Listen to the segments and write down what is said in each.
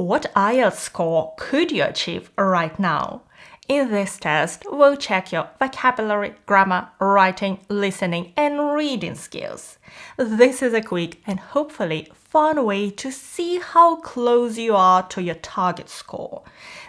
What IELTS score could you achieve right now? In this test, we'll check your vocabulary, grammar, writing, listening, and reading skills. This is a quick and hopefully fun way to see how close you are to your target score,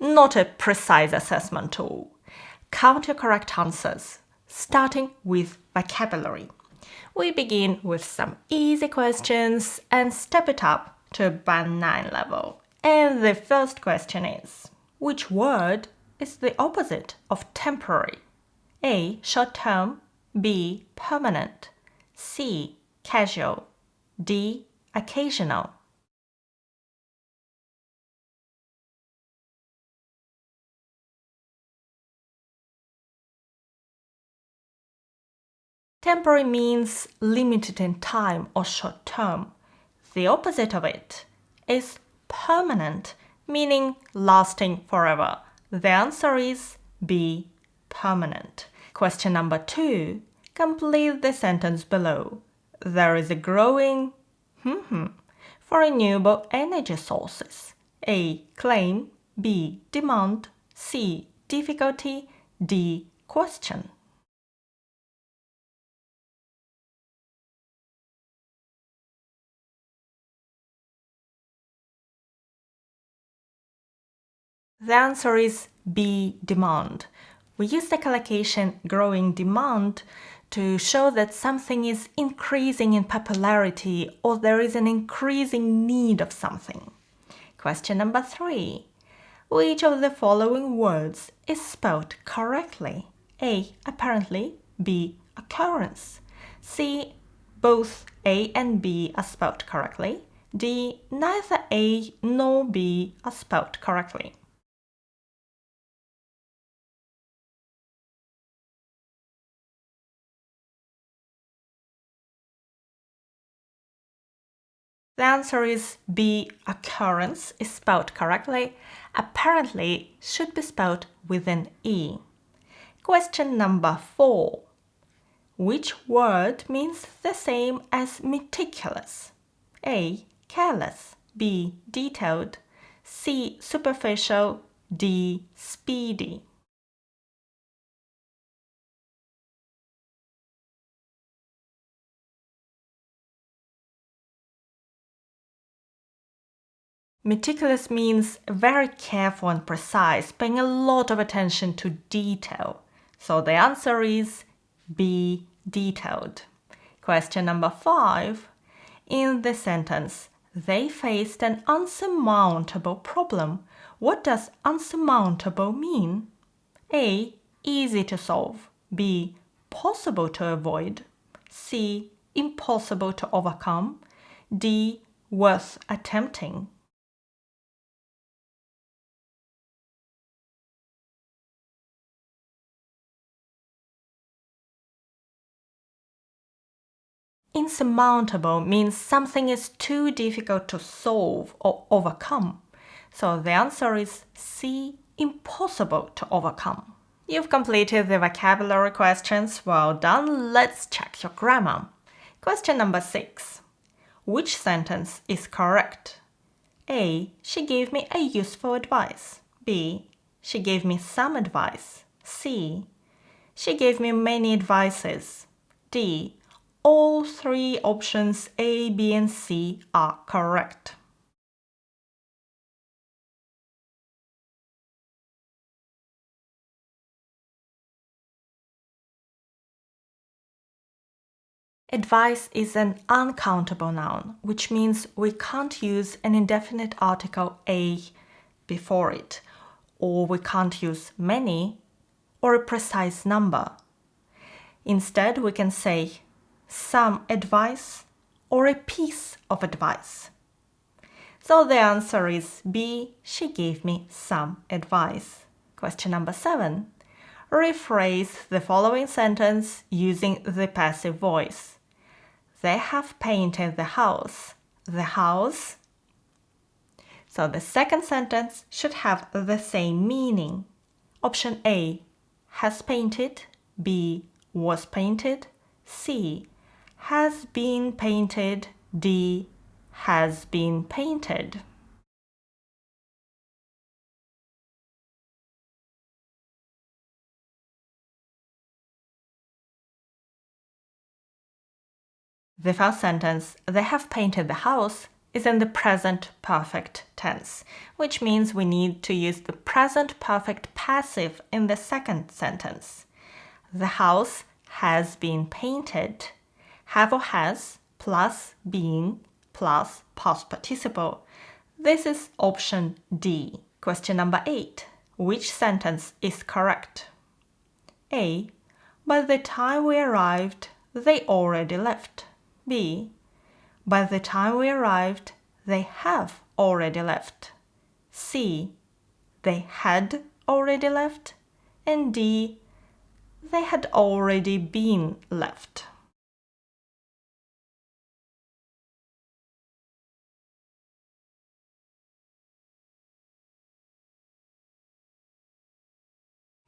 not a precise assessment tool. Count your correct answers, starting with vocabulary. We begin with some easy questions and step it up to a Band 9 level. And the first question is, which word is the opposite of temporary? A. Short-term. B. Permanent. C. Casual. D. Occasional. Temporary means limited in time or short-term. The opposite of it is permanent, meaning lasting forever. The answer is B. Permanent. Question number 2. Complete the sentence below. There is a growing for renewable energy sources. A. Claim. B. Demand. C. Difficulty. D. Question. The answer is B. Demand. We use the collocation growing demand to show that something is increasing in popularity or there is an increasing need of something. Question number 3. Which of the following words is spelled correctly? A. Apparently. B. Occurrence. C. Both A and B are spelled correctly. D. Neither A nor B are spelled correctly. The answer is B. Occurrence is spelled correctly. Apparently should be spelled with an E. Question number 4. Which word means the same as meticulous? A. Careless. B. Detailed. C. Superficial. D. Speedy. Meticulous means very careful and precise, paying a lot of attention to detail. So the answer is B. Detailed. Question number 5. In the sentence, they faced an unsurmountable problem. What does unsurmountable mean? A. Easy to solve. B. Possible to avoid. C. Impossible to overcome. D. Worth attempting. Insurmountable means something is too difficult to solve or overcome. So the answer is C. Impossible to overcome. You've completed the vocabulary questions. Well done. Let's check your grammar. Question number 6. Which sentence is correct? A. She gave me a useful advice. B. She gave me some advice. C. She gave me many advices. D. All 3 options A, B, and C are correct. Advice is an uncountable noun, which means we can't use an indefinite article A before it, or we can't use many or a precise number. Instead, we can say some advice or a piece of advice. So the answer is B. She gave me some advice. Question number 7. Rephrase the following sentence using the passive voice. They have painted the house. The house. So the second sentence should have the same meaning. Option A. Has painted. B. Was painted. C. Has been painted. D. Has been painted. The first sentence, they have painted the house, is in the present perfect tense, which means we need to use the present perfect passive in the second sentence. The house has been painted. Have or has plus been plus past participle. This is option D. Question number 8. Which sentence is correct? A. By the time we arrived, they already left. B. By the time we arrived, they have already left. C. They had already left. And D. They had already been left.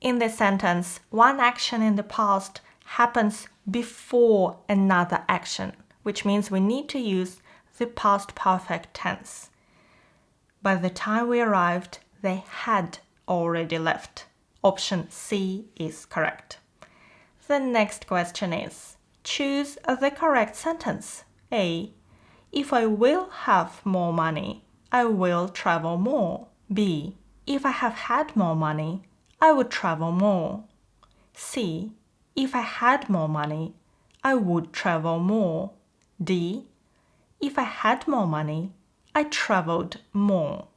In this sentence, one action in the past happens before another action, which means we need to use the past perfect tense. By the time we arrived, they had already left. Option C is correct. The next question is, choose the correct sentence. A. If I will have more money, I will travel more. B. If I have had more money, I would travel more. C. If I had more money, I would travel more. D. If I had more money, I traveled more.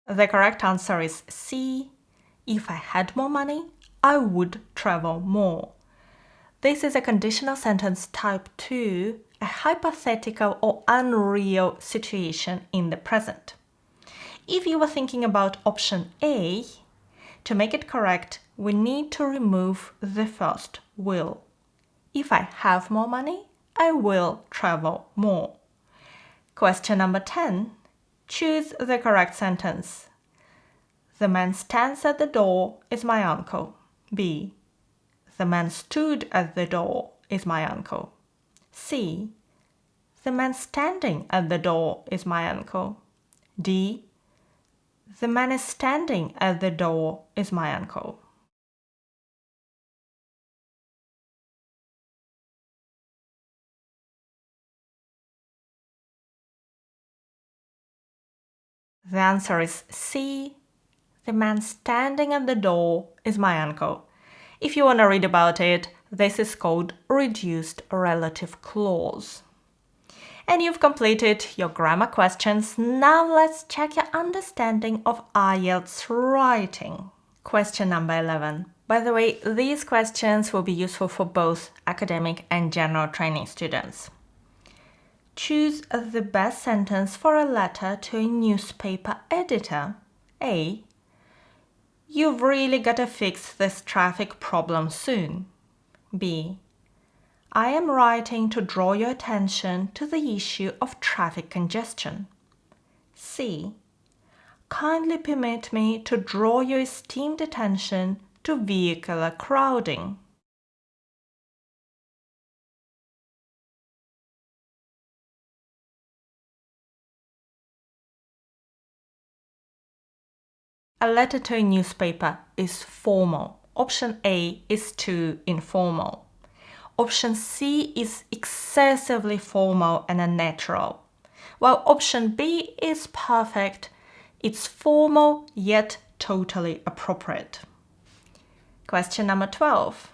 The correct answer is C. If I had more money, I would travel more. This is a conditional sentence type 2, a hypothetical or unreal situation in the present. If you were thinking about option A, to make it correct, we need to remove the first will. If I have more money, I will travel more. Question number 10. Choose the correct sentence. The man stands at the door is my uncle. B. The man stood at the door is my uncle. C. The man standing at the door is my uncle. D. The man is standing at the door is my uncle. The answer is C. The man standing at the door is my uncle. If you want to read about it, this is called reduced relative clause. And you've completed your grammar questions. Now let's check your understanding of IELTS writing. Question number 11. By the way, these questions will be useful for both academic and general training students. Choose the best sentence for a letter to a newspaper editor. A. You've really got to fix this traffic problem soon. B. I am writing to draw your attention to the issue of traffic congestion. C. Kindly permit me to draw your esteemed attention to vehicular crowding. A letter to a newspaper is formal. Option A is too informal. Option C is excessively formal and unnatural, while option B is perfect. It's formal yet totally appropriate. Question number 12.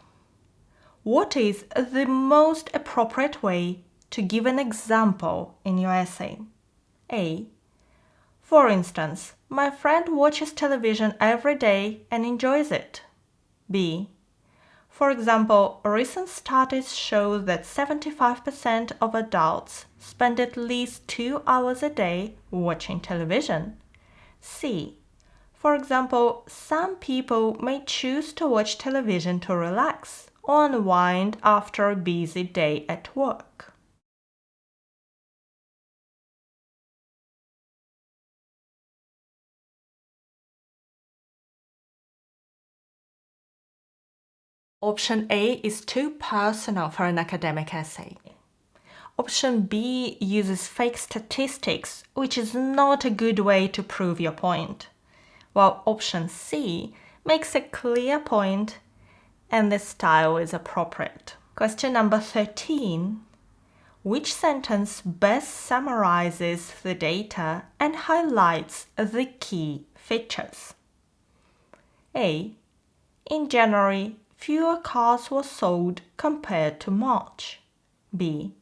What is the most appropriate way to give an example in your essay? A. For instance, my friend watches television every day and enjoys it. B. For example, recent studies show that 75% of adults spend at least 2 hours a day watching television. C. For example, some people may choose to watch television to relax or unwind after a busy day at work. Option A is too personal for an academic essay. Option B uses fake statistics, which is not a good way to prove your point, while option C makes a clear point and the style is appropriate. Question number 13. Which sentence best summarizes the data and highlights the key features? A. In January, fewer cars were sold compared to March. B.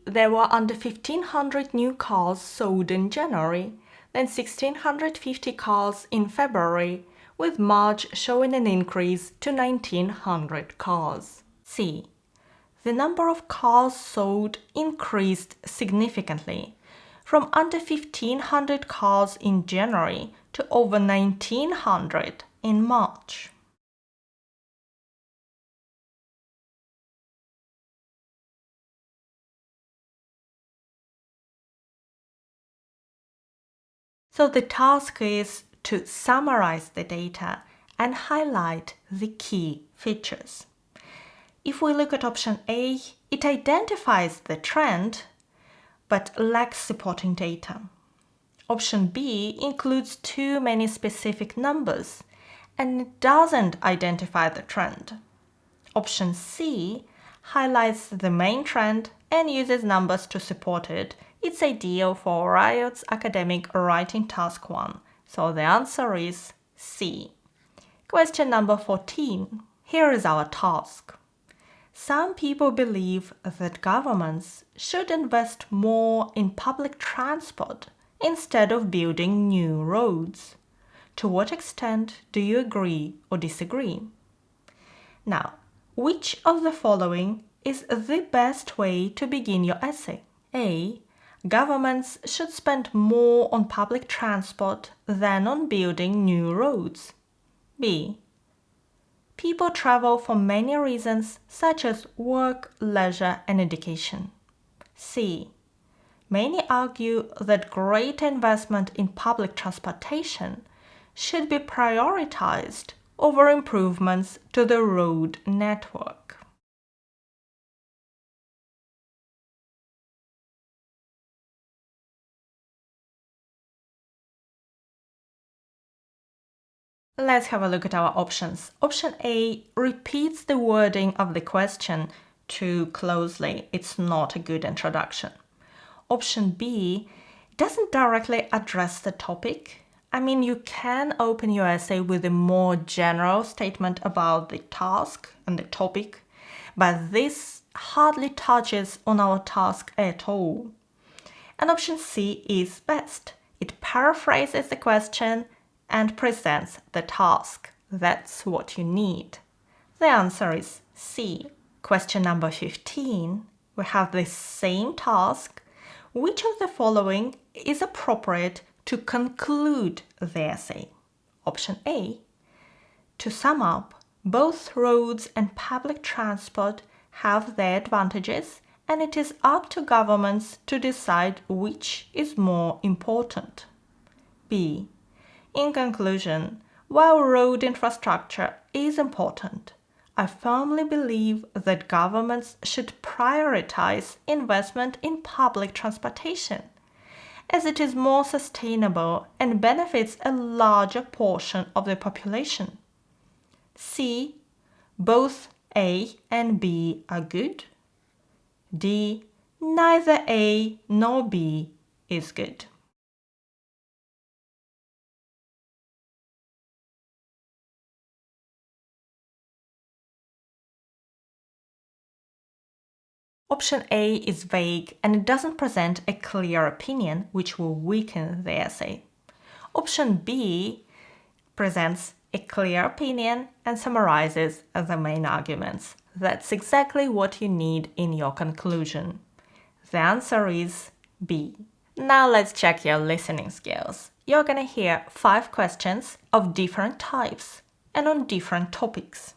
There were under 1,500 new cars sold in January, then 1,650 cars in February, with March showing an increase to 1,900 cars. C. The number of cars sold increased significantly, from under 1,500 cars in January to over 1,900 in March. So the task is to summarize the data and highlight the key features. If we look at option A, it identifies the trend but lacks supporting data. Option B includes too many specific numbers and it doesn't identify the trend. Option C highlights the main trend and uses numbers to support it. It's ideal for IELTS academic writing task 1. So the answer is C. Question number 14. Here is our task. Some people believe that governments should invest more in public transport instead of building new roads. To what extent do you agree or disagree? Now, which of the following is the best way to begin your essay? A. Governments should spend more on public transport than on building new roads. B. People travel for many reasons such as work, leisure, and education. C. Many argue that greater investment in public transportation should be prioritized over improvements to the road network. Let's have a look at our options. Option A repeats the wording of the question too closely. It's not a good introduction. Option B doesn't directly address the topic. I mean, you can open your essay with a more general statement about the task and the topic, but this hardly touches on our task at all. And option C is best. It paraphrases the question and presents the task. That's what you need. The answer is C. Question number 15. We have the same task. Which of the following is appropriate to conclude the essay? Option A. To sum up, both roads and public transport have their advantages, and it is up to governments to decide which is more important. B. In conclusion, while road infrastructure is important, I firmly believe that governments should prioritize investment in public transportation, as it is more sustainable and benefits a larger portion of the population. C. Both A and B are good. D. Neither A nor B is good. Option A is vague and it doesn't present a clear opinion, which will weaken the essay. Option B presents a clear opinion and summarizes the main arguments. That's exactly what you need in your conclusion. The answer is B. Now let's check your listening skills. You're going to hear 5 questions of different types and on different topics.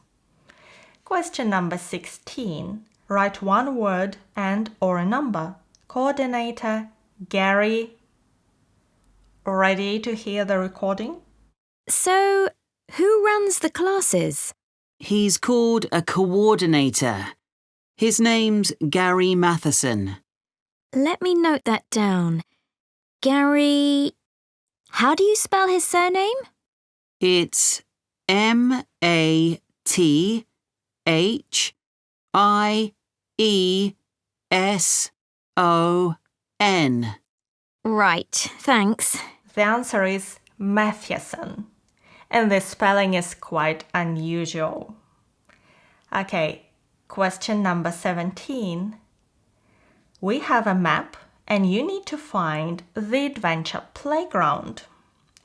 Question number 16. Write one word and or a number. Coordinator Gary, ready to hear the recording? So, who runs the classes? He's called a coordinator. His name's Gary Matheson. Let me note that down. Gary... How do you spell his surname? It's Mathieson. Right, thanks. The answer is Mathieson, and the spelling is quite unusual. Okay, question number 17. We have a map and you need to find the adventure playground.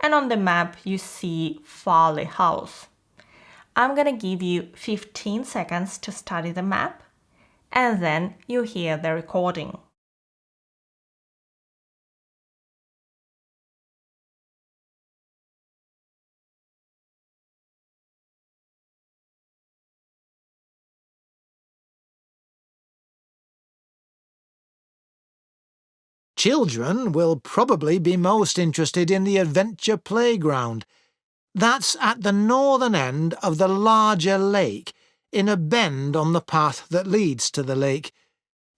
And on the map you see Farley House. I'm going to give you 15 seconds to study the map and then you hear the recording. Children will probably be most interested in the adventure playground. That's at the northern end of the larger lake, in a bend on the path that leads to the lake.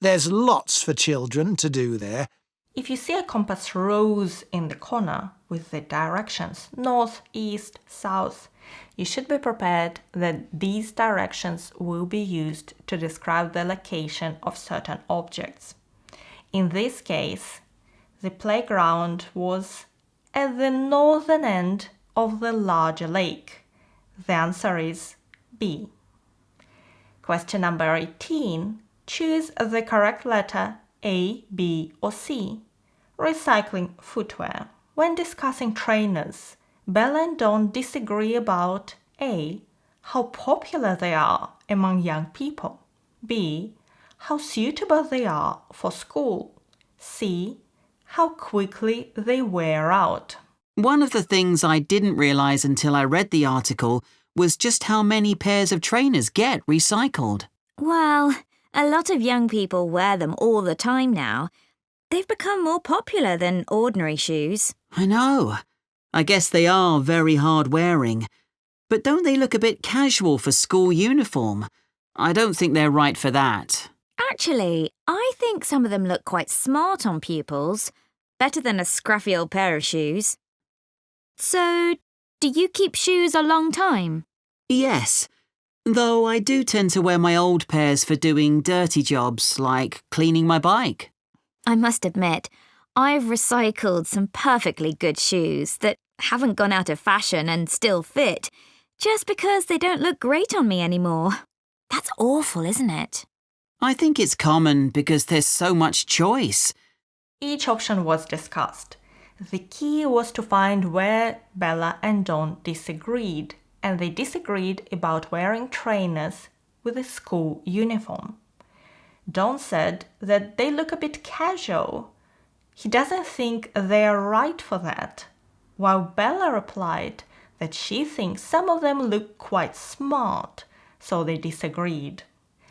There's lots for children to do there. If you see a compass rose in the corner with the directions north, east, south, you should be prepared that these directions will be used to describe the location of certain objects. In this case, the playground was at the northern end of the larger lake. The answer is B. Question number 18. Choose the correct letter A, B, or C. Recycling footwear. When discussing trainers, Bella and Dawn disagree about A. How popular they are among young people. B. How suitable they are for school. C. How quickly they wear out. One of the things I didn't realise until I read the article was just how many pairs of trainers get recycled. Well, a lot of young people wear them all the time now. They've become more popular than ordinary shoes. I know. I guess they are very hard-wearing. But don't they look a bit casual for school uniform? I don't think they're right for that. Actually, I think some of them look quite smart on pupils. Better than a scruffy old pair of shoes. So, do you keep shoes a long time? Yes, though I do tend to wear my old pairs for doing dirty jobs like cleaning my bike. I must admit, I've recycled some perfectly good shoes that haven't gone out of fashion and still fit, just because they don't look great on me anymore. That's awful, isn't it? I think it's common because there's so much choice. Each option was discussed. The key was to find where Bella and Dawn disagreed, and they disagreed about wearing trainers with a school uniform. Dawn said that they look a bit casual. He doesn't think they are right for that, while Bella replied that she thinks some of them look quite smart, so they disagreed.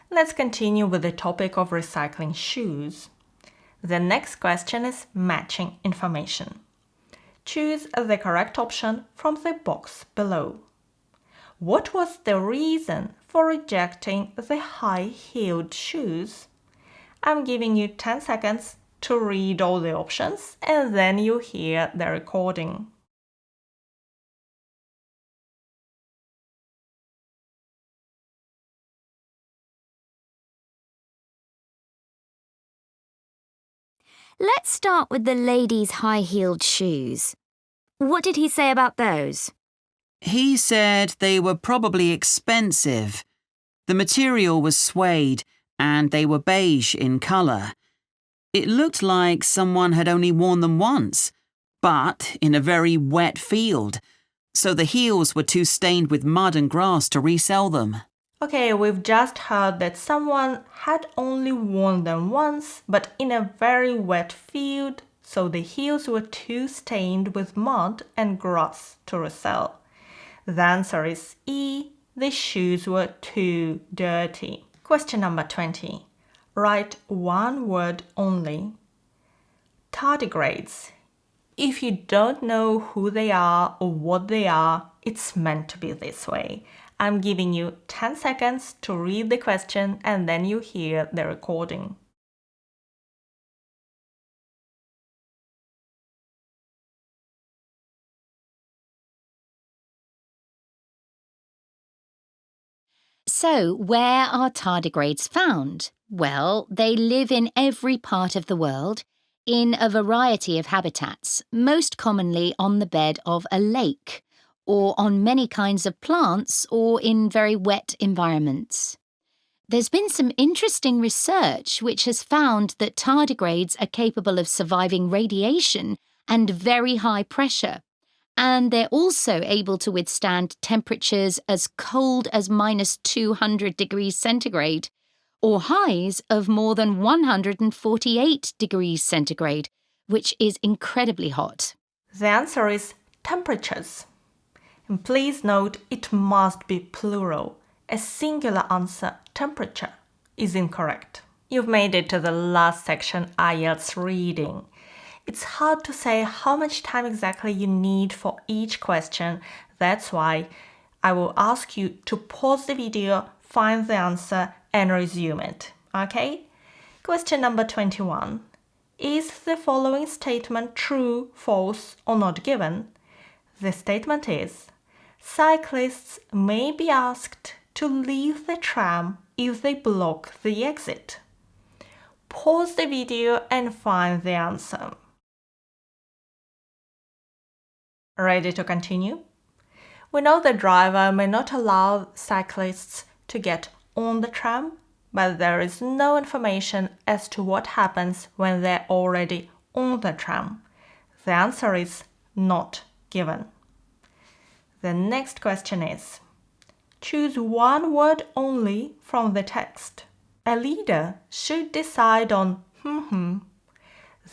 Let's continue with the topic of recycling shoes. The next question is matching information. Choose the correct option from the box below. What was the reason for rejecting the high-heeled shoes? I'm giving you 10 seconds to read all the options and then you hear the recording. Let's start with the lady's high-heeled shoes. What did he say about those? He said they were probably expensive. The material was suede and they were beige in colour. It looked like someone had only worn them once, but in a very wet field, so the heels were too stained with mud and grass to resell them. Okay, we've just heard that someone had only worn them once, but in a very wet field, so the heels were too stained with mud and grass to resell. The answer is E. The shoes were too dirty. Question number 20. Write one word only. Tardigrades. If you don't know who they are or what they are, it's meant to be this way. I'm giving you 10 seconds to read the question and then you hear the recording. So, where are tardigrades found? Well, they live in every part of the world, in a variety of habitats, most commonly on the bed of a lake, or on many kinds of plants, or in very wet environments. There's been some interesting research which has found that tardigrades are capable of surviving radiation and very high pressure. And they're also able to withstand temperatures as cold as -200 degrees centigrade, or highs of more than 148 degrees centigrade, which is incredibly hot. The answer is temperatures. And please note it must be plural. A singular answer, temperature, is incorrect. You've made it to the last section, IELTS reading. It's hard to say how much time exactly you need for each question. That's why I will ask you to pause the video, find the answer, and resume it. Okay? Question number 21. Is the following statement true, false, or not given? The statement is, cyclists may be asked to leave the tram if they block the exit. Pause the video and find the answer. Ready to continue? We know the driver may not allow cyclists to get on the tram, but there is no information as to what happens when they're already on the tram. The answer is not given. The next question is, choose one word only from the text. A leader should decide on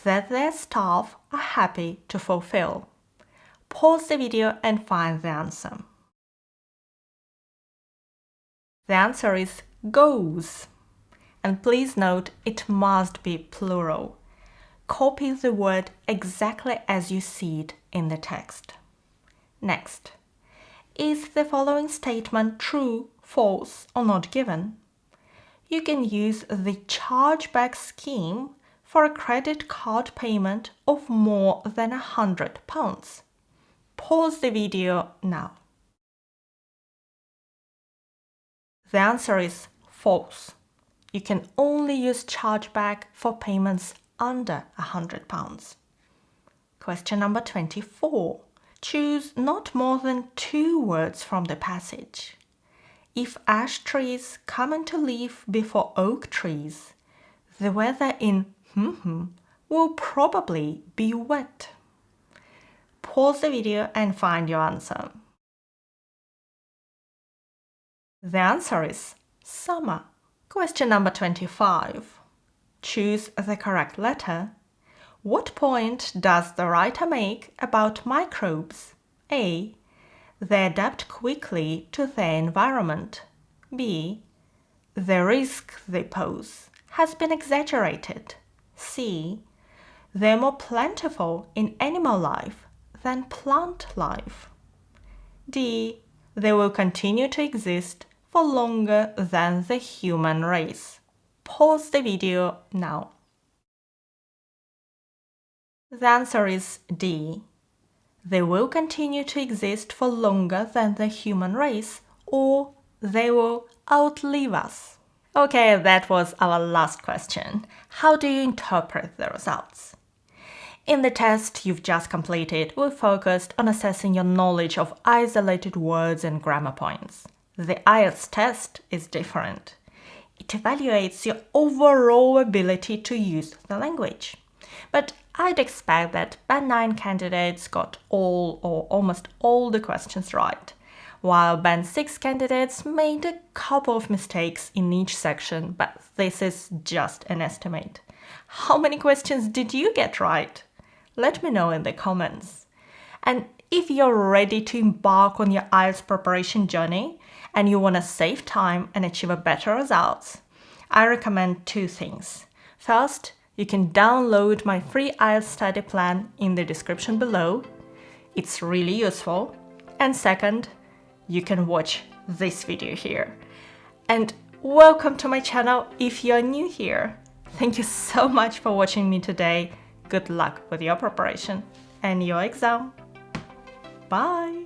that their staff are happy to fulfill. Pause the video and find the answer. The answer is goes. And please note it must be plural. Copy the word exactly as you see it in the text. Next. Is the following statement true, false, or not given? You can use the chargeback scheme for a credit card payment of more than £100. Pause the video now. The answer is false. You can only use chargeback for payments under £100. Question number 24. Choose not more than 2 words from the passage. If ash trees come into leaf before oak trees, the weather in will probably be wet. Pause the video and find your answer. The answer is summer. Question number 25. Choose the correct letter. What point does the writer make about microbes? A. They adapt quickly to their environment. B. The risk they pose has been exaggerated. C. They're more plentiful in animal life than plant life. D. They will continue to exist for longer than the human race. Pause the video now. The answer is D. They will continue to exist for longer than the human race, or they will outlive us. Okay, that was our last question. How do you interpret the results? In the test you've just completed, we focused on assessing your knowledge of isolated words and grammar points. The IELTS test is different. It evaluates your overall ability to use the language. But I'd expect that Band 9 candidates got all or almost all the questions right, while Band 6 candidates made a couple of mistakes in each section, but this is just an estimate. How many questions did you get right? Let me know in the comments. And if you're ready to embark on your IELTS preparation journey and you want to save time and achieve a better results, I recommend 2 things. First, you can download my free IELTS study plan in the description below. It's really useful. And second, you can watch this video here. And welcome to my channel if you're new here. Thank you so much for watching me today. Good luck with your preparation and your exam. Bye!